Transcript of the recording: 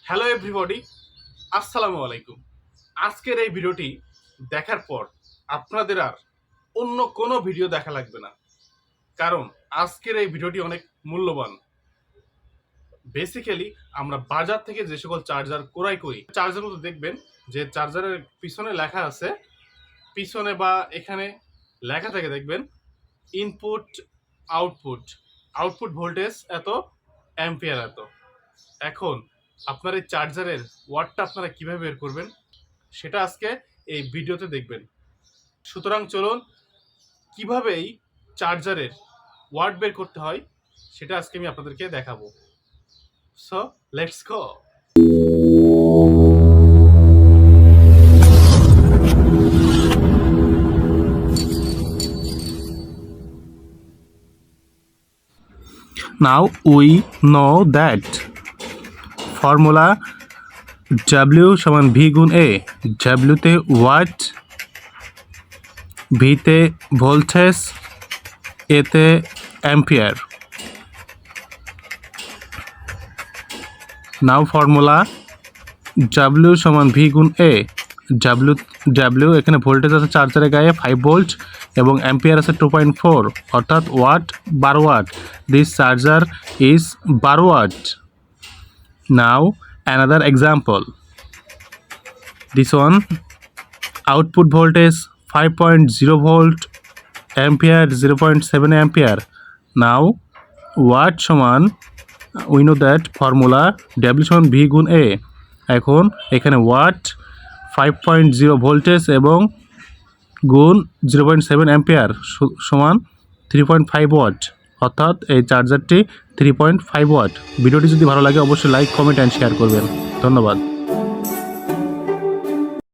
Hello everybody, আসসালামু আলাইকুম। আজকের এই ভিডিওটি দেখার পর আপনাদের আর অন্য কোনো ভিডিও দেখা লাগবে না, কারণ আজকের এই ভিডিওটি অনেক মূল্যবান। বেসিক্যালি আমরা বাজার থেকে যে সকল চার্জার ক্রয় করি, চার্জারগুলো দেখবেন যে চার্জারের পিছনে লেখা আছে, পিছনে বা এখানে লেখা থাকে দেখবেন ইনপুট আউটপুট, আউটপুট ভোল্টেজ এত, অ্যাম্পিয়ার এত। এখন আপনার এই চার্জারের ওয়াটটা আপনারা কিভাবে বের করবেন সেটা আজকে এই ভিডিওতে দেখবেন। সুতরাং চলুন কিভাবে এই চার্জারের ওয়াট বের করতে হয় সেটা আজকে আমি আপনাদেরকে দেখাবো। So let's go. Now we know that formula W সমান V গুণ A। W তে ওয়াট, V তে ভোল্টেজ, A তে অ্যাম্পিয়ার। নাও ফর্মুলা W সমান V গুণ A। W এখানে ভোল্টেজ আছে চার্জারের গায়ে 5 ভোল্ট এবং অ্যাম্পিয়ার আছে 2.4, অর্থাৎ watt 12 watt. This charger is 12 watt. Now another example, this one output voltage 5.0 volt, ampere 0.7 ampere. Now watt সমান we know that formula W সমান V গুণ A। এখন এখানে ওয়াট 5.0 ভোল্টেজ এবং গুণ 0.7 অ্যাম্পিয়ার সমান 3.5 ওয়াট, অর্থাৎ এই চার্জারটি 3.5 ওয়াট। ভিডিওটি যদি ভালো লাগে অবশ্যই লাইক, কমেন্ট অ্যান্ড শেয়ার করবেন। ধন্যবাদ।